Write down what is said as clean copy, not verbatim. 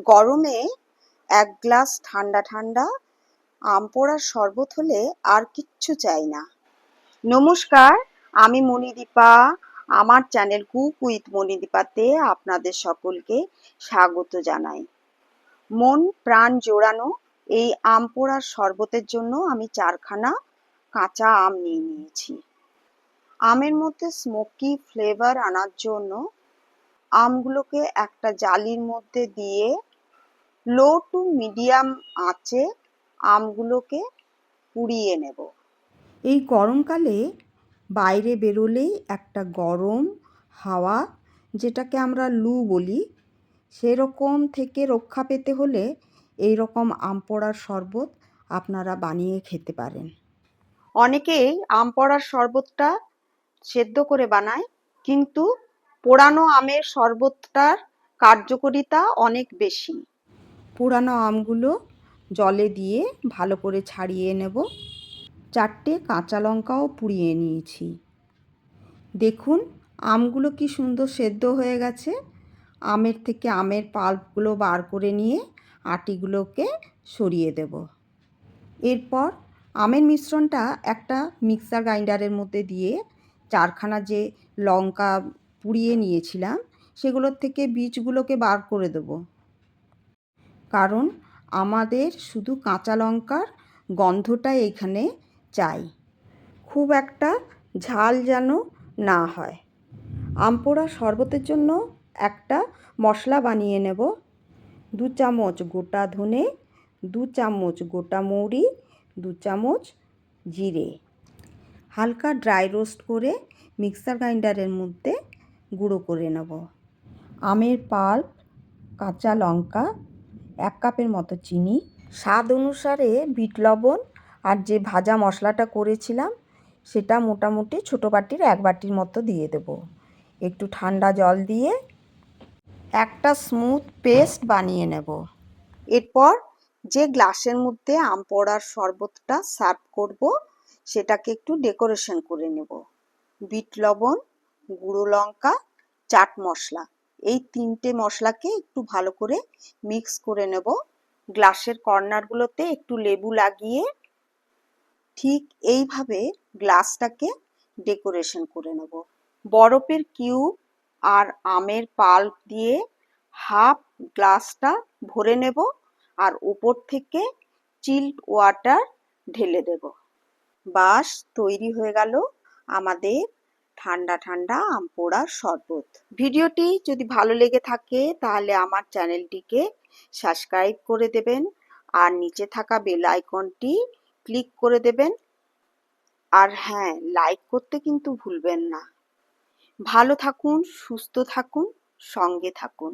গরমে এক গ্লাস ঠান্ডা ঠান্ডা আম পোড়ার শরবত হলে আর কিচ্ছু চাই না। নমস্কার, আমি মণিদীপা। আমার চ্যানেল কুক উইথ মণিদীপাতে আপনাদের সকলকে স্বাগত জানাই। মন প্রাণ জোড়ানো এই আম পোড়ার শরবতের জন্য আমি 4খানা কাঁচা আম নিয়ে নিয়েছি। আমের মধ্যে স্মোকি ফ্লেভার আনার জন্য আমগুলোকে একটা জালির মধ্যে দিয়ে লো টু মিডিয়াম আঁচে আমগুলোকে পুড়িয়ে নেব। এই গরমকালে বাইরে বেরোলেই একটা গরম হাওয়া, যেটাকে আমরা লু বলি, সেরকম থেকে রক্ষা পেতে হলে এই রকম আম পোড়ার শরবত আপনারা বানিয়ে খেতে পারেন। অনেকেই আম পোড়ার শরবতটা সেদ্ধ করে বানায়, কিন্তু পোড়ানো আমের শরবতটার কার্যকারিতা অনেক বেশি। পোড়ানো আমগুলো জলে দিয়ে ভালো করে ছাড়িয়ে নেব। 4টে কাঁচা লঙ্কাও পুড়িয়ে নিয়েছি। দেখুন আমগুলো কি সুন্দর সেদ্ধ হয়ে গেছে। আমের থেকে আমের পাল্পগুলো বার করে নিয়ে আটিগুলোকে সরিয়ে দেব। এরপর আমের মিশ্রণটা একটা মিক্সার গ্রাইন্ডারের মধ্যে দিয়ে 4খানা যে লঙ্কা পুড়িয়ে নিয়েছিলাম সেগুলোর থেকে বীজগুলোকে বার করে দেব, কারণ আমাদের শুধু কাঁচা লঙ্কার গন্ধটা এখানে চাই, খুব একটা ঝাল যেন না হয়। আম পোড়া শরবতের জন্য একটা মশলা বানিয়ে নেব। 2 চামচ গোটা ধনে, 2 চামচ গোটা মৌরি, 2 চামচ জিরে হালকা ড্রাই রোস্ট করে মিক্সার গ্রাইন্ডারের মধ্যে গুঁড়ো করে নেব। আমের পাল্প, কাঁচা লঙ্কা, 1 কাপের মতো চিনি, স্বাদ অনুসারে বিট লবণ, আর যে ভাজা মশলাটা করেছিলাম সেটা মোটামুটি ছোটো বাটির 1 বাটির মতো দিয়ে দেব। একটু ঠান্ডা জল দিয়ে একটা স্মুথ পেস্ট বানিয়ে নেব। এরপর যে গ্লাসের মধ্যে আম পোড়ার শরবতটা সার্ভ করব সেটাকে একটু ডেকোরেশন করে নেব। বিট লবণ, গুঁড়ো লঙ্কা, চাট মশলা, এই 3টে মশলাকে একটু ভালো করে মিক্স করে নেব। গ্লাসের কর্নারগুলোতে একটু লেবু লাগিয়ে ঠিক এইভাবে গ্লাসটাকে ডেকোরেশন করে নেব। বরফের কিউব আর আমের পাল্প দিয়ে হাফ গ্লাসটা ভরে নেব, আর উপর থেকে চিল্ড ওয়াটার ঢেলে দেব। বাস, তৈরি হয়ে গেল আমাদের ঠান্ডা ঠান্ডা আম পোড়ার শরবত। ভিডিওটি যদি ভালো লেগে থাকে তাহলে আমার চ্যানেলটিকে সাবস্ক্রাইব করে দেবেন, আর নিচে থাকা বেল আইকনটি ক্লিক করে দেবেন। আর হ্যাঁ, লাইক করতে কিন্তু ভুলবেন না। ভালো থাকুন, সুস্থ থাকুন, সঙ্গে থাকুন।